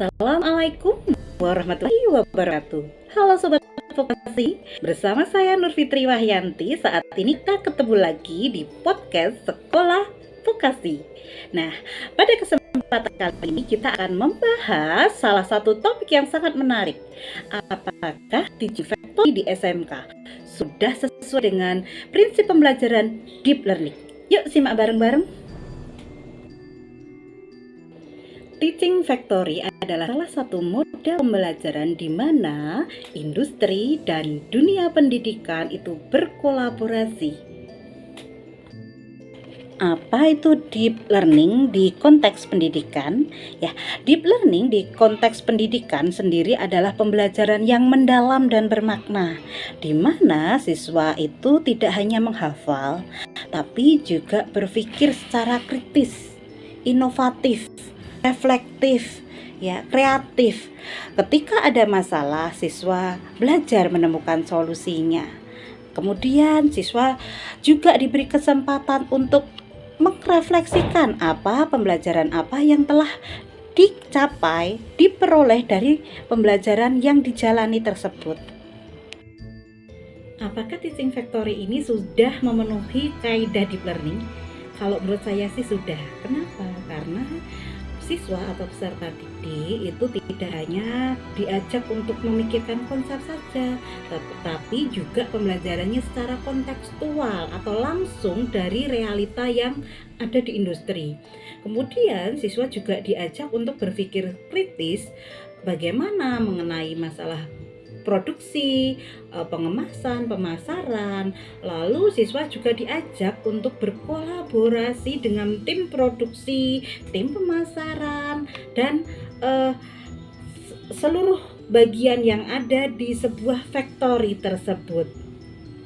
Assalamualaikum warahmatullahi wabarakatuh. Halo Sobat Vokasi, bersama saya Nur Fitri Wahyanti. Saat ini kita ketemu lagi di podcast Sekolah Vokasi. Nah, pada kesempatan kali ini kita akan membahas salah satu topik yang sangat menarik. Apakah teaching factory di SMK sudah sesuai dengan prinsip pembelajaran deep learning? Yuk simak bareng-bareng. Teaching factory adalah salah satu model pembelajaran di mana industri dan dunia pendidikan itu berkolaborasi. Apa itu deep learning di konteks pendidikan? Ya, deep learning di konteks pendidikan sendiri adalah pembelajaran yang mendalam dan bermakna, di mana siswa itu tidak hanya menghafal, tapi juga berpikir secara kritis, inovatif, reflektif, ya, kreatif. Ketika ada masalah, siswa belajar menemukan solusinya. Kemudian siswa juga diberi kesempatan untuk merefleksikan pembelajaran apa yang telah dicapai, diperoleh dari pembelajaran yang dijalani tersebut. Apakah teaching factory ini sudah memenuhi kaidah deep learning? Kalau menurut saya sih sudah. Kenapa? Karena siswa atau peserta didik itu tidak hanya diajak untuk memikirkan konsep saja, tetapi juga pembelajarannya secara kontekstual atau langsung dari realita yang ada di industri. Kemudian siswa juga diajak untuk berpikir kritis bagaimana mengenai masalah produksi, pengemasan, pemasaran. Lalu siswa juga diajak untuk berkolaborasi dengan tim produksi, tim pemasaran, dan seluruh bagian yang ada di sebuah factory tersebut.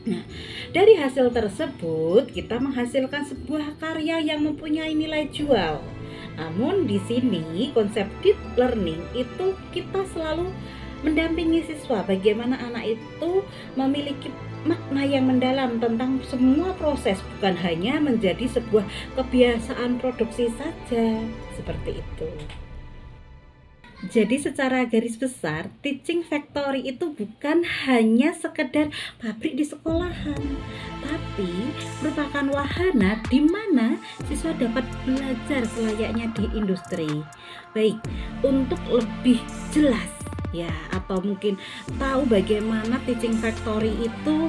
Nah, dari hasil tersebut kita menghasilkan sebuah karya yang mempunyai nilai jual. Namun di sini konsep deep learning itu kita selalu mendampingi siswa, bagaimana anak itu memiliki makna yang mendalam tentang semua proses, bukan hanya menjadi sebuah kebiasaan produksi saja, seperti itu. Jadi secara garis besar, teaching factory itu bukan hanya sekedar pabrik di sekolahan, tapi merupakan wahana di mana siswa dapat belajar selayaknya di industri. Baik, untuk lebih jelas ya, atau mungkin tahu bagaimana teaching factory itu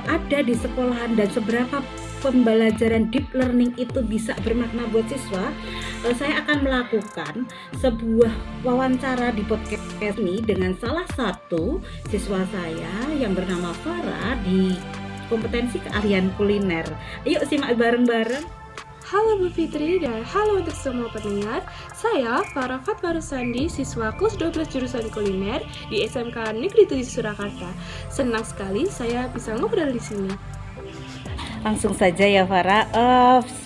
ada di sekolahan dan seberapa pembelajaran deep learning itu bisa bermakna buat siswa, saya akan melakukan sebuah wawancara di podcast ini dengan salah satu siswa saya yang bernama Farah di kompetensi keahlian kuliner. Yuk simak bareng-bareng. Halo Bu Fitri dan halo untuk semua pendengar. Saya Farah Fatmarusandi, siswa kelas 12 jurusan kuliner di SMK Negeri 7 Surakarta. Senang sekali saya bisa ngobrol di sini. Langsung saja ya Farah,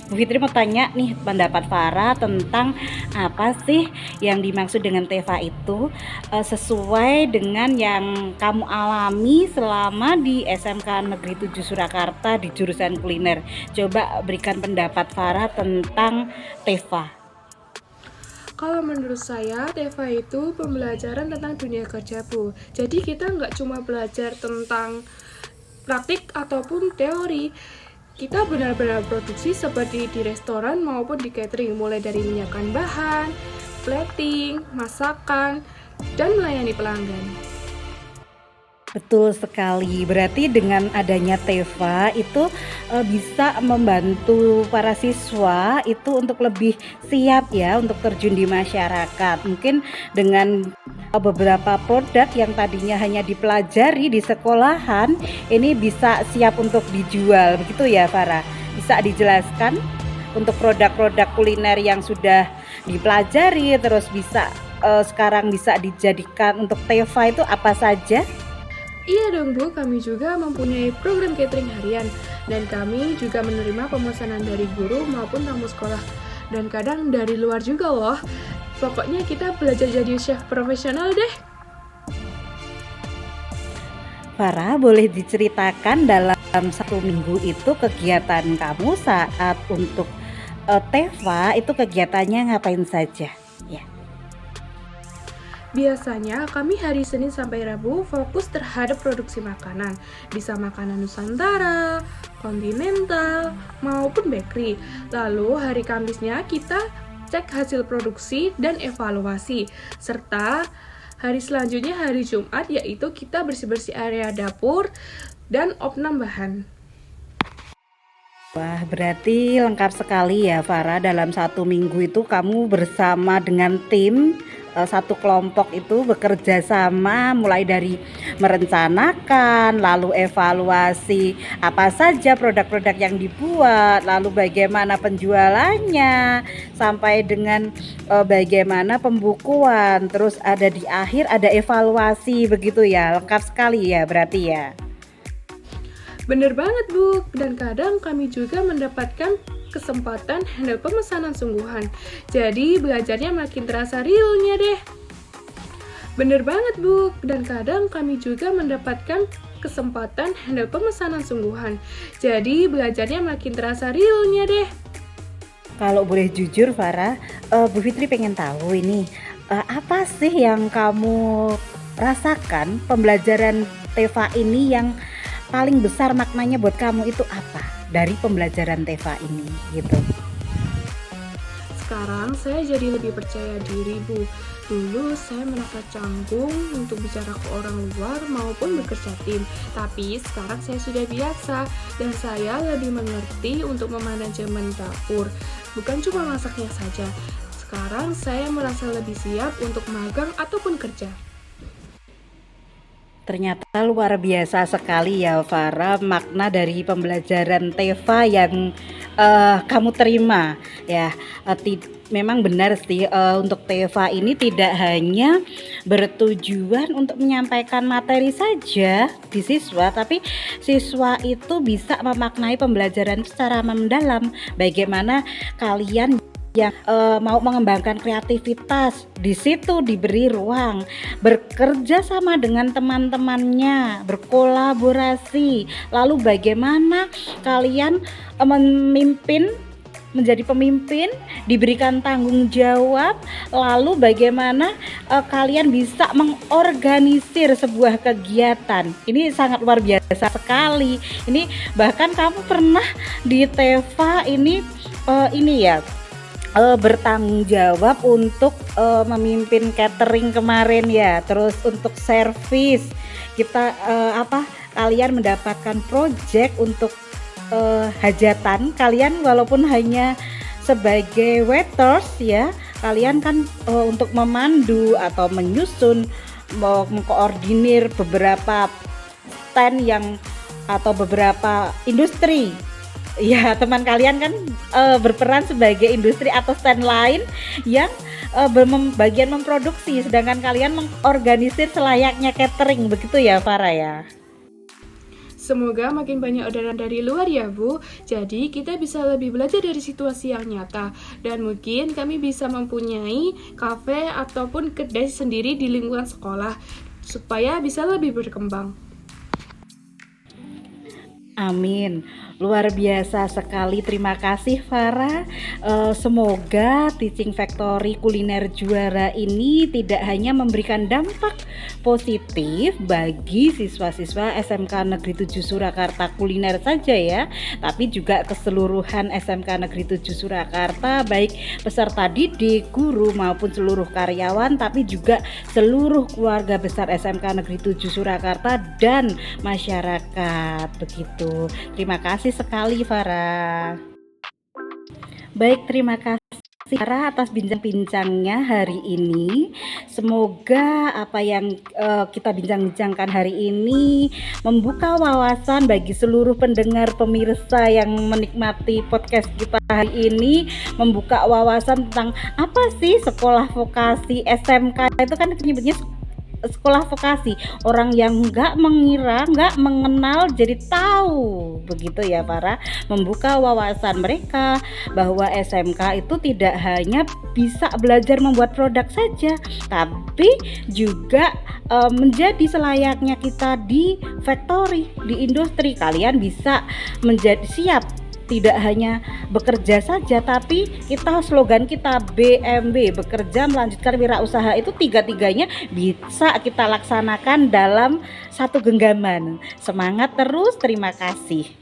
Bu Fitri mau tanya nih pendapat Farah tentang apa sih yang dimaksud dengan TEVA itu, sesuai dengan yang kamu alami selama di SMK Negeri 7 Surakarta di jurusan kuliner. Coba berikan pendapat Farah tentang TEVA. Kalau menurut saya, TEVA itu pembelajaran tentang dunia kerja, Bu. Jadi kita nggak cuma belajar tentang praktik ataupun teori. Kita benar-benar produksi seperti di restoran maupun di catering, mulai dari menyiapkan bahan, plating, masakan, dan melayani pelanggan. Betul sekali, berarti dengan adanya TEVA itu bisa membantu para siswa itu untuk lebih siap ya untuk terjun di masyarakat. Mungkin dengan beberapa produk yang tadinya hanya dipelajari di sekolahan, ini bisa siap untuk dijual, begitu ya Farah? Bisa dijelaskan untuk produk-produk kuliner yang sudah dipelajari terus bisa sekarang bisa dijadikan untuk TEVA itu apa saja? Iya dong Bu, kami juga mempunyai program catering harian dan kami juga menerima pemesanan dari guru maupun tamu sekolah dan kadang dari luar juga loh. Pokoknya kita belajar jadi chef profesional deh. Farah, boleh diceritakan dalam satu minggu itu kegiatan kamu saat untuk TEVA itu kegiatannya ngapain saja? Ya. Biasanya kami hari Senin sampai Rabu fokus terhadap produksi makanan, bisa makanan Nusantara, kontinental, maupun bakery. Lalu hari Kamisnya kita cek hasil produksi dan evaluasi, serta hari selanjutnya hari Jumat yaitu kita bersih-bersih area dapur dan opnam bahan. Wah, berarti lengkap sekali ya Farah. Dalam 1 minggu itu kamu bersama dengan tim satu kelompok itu bekerja sama, mulai dari merencanakan, lalu evaluasi apa saja produk-produk yang dibuat, lalu bagaimana penjualannya, sampai dengan bagaimana pembukuan, terus ada di akhir ada evaluasi, begitu ya. Lengkap sekali ya berarti ya. Bener banget, Bu. Dan kadang kami juga mendapatkan kesempatan handle pemesanan sungguhan. Jadi belajarnya makin terasa realnya deh. Bener banget, Bu. Dan kadang kami juga mendapatkan kesempatan handle pemesanan sungguhan. Jadi belajarnya makin terasa realnya deh. Kalau boleh jujur Farah, Bu Fitri pengen tahu ini apa sih yang kamu rasakan pembelajaran TEVA ini, yang paling besar maknanya buat kamu itu apa dari pembelajaran TEVA ini gitu? Sekarang saya jadi lebih percaya diri, Bu. Dulu saya merasa canggung untuk bicara ke orang luar maupun bekerja tim. Tapi sekarang saya sudah biasa dan saya lebih mengerti untuk memanajemen dapur. Bukan cuma masaknya saja. Sekarang saya merasa lebih siap untuk magang ataupun kerja. Ternyata luar biasa sekali ya Farah, makna dari pembelajaran TEVA yang kamu terima ya. Memang benar sih, untuk TEVA ini tidak hanya bertujuan untuk menyampaikan materi saja di siswa, tapi siswa itu bisa memaknai pembelajaran secara mendalam. Bagaimana kalian yang mau mengembangkan kreativitas, di situ diberi ruang bekerja sama dengan teman-temannya, berkolaborasi. Lalu bagaimana kalian menjadi pemimpin, diberikan tanggung jawab, lalu bagaimana kalian bisa mengorganisir sebuah kegiatan. Ini sangat luar biasa sekali. Ini bahkan kamu pernah di TEVA ini ya, bertanggung jawab untuk memimpin catering kemarin ya. Terus untuk servis kita kalian mendapatkan project untuk hajatan kalian, walaupun hanya sebagai waiters ya. Kalian kan untuk memandu atau menyusun, mengkoordinir beberapa stand atau beberapa industri. Ya, teman kalian kan berperan sebagai industri atau stand lain yang bagian memproduksi, sedangkan kalian mengorganisir selayaknya catering, begitu ya Farah ya. Semoga makin banyak orderan dari luar ya, Bu. Jadi kita bisa lebih belajar dari situasi yang nyata. Dan mungkin kami bisa mempunyai kafe ataupun kedai sendiri di lingkungan sekolah supaya bisa lebih berkembang. Amin. Luar biasa sekali, terima kasih Farah. Semoga Teaching Factory Kuliner Juara ini tidak hanya memberikan dampak positif bagi siswa-siswa SMK Negeri 7 Surakarta kuliner saja ya, tapi juga keseluruhan SMK Negeri 7 Surakarta, baik peserta didik, guru maupun seluruh karyawan, tapi juga seluruh keluarga besar SMK Negeri 7 Surakarta dan masyarakat. Begitu. Terima kasih sekali Farah. Baik, terima kasih Farah atas bincang-bincangnya hari ini. Semoga apa yang kita bincang-bincangkan hari ini membuka wawasan bagi seluruh pendengar pemirsa yang menikmati podcast kita hari ini, membuka wawasan tentang apa sih sekolah vokasi SMK. Itu kan menyebutnya sekolah vokasi. Orang yang nggak mengira, nggak mengenal jadi tahu, begitu ya Farah. Membuka wawasan mereka bahwa SMK itu tidak hanya bisa belajar membuat produk saja, tapi juga menjadi selayaknya kita di factory, di industri. Kalian bisa menjadi siap tidak hanya bekerja saja, tapi slogan kita BMW, bekerja melanjutkan wirausaha, itu tiga-tiganya bisa kita laksanakan dalam satu genggaman. Semangat terus, terima kasih.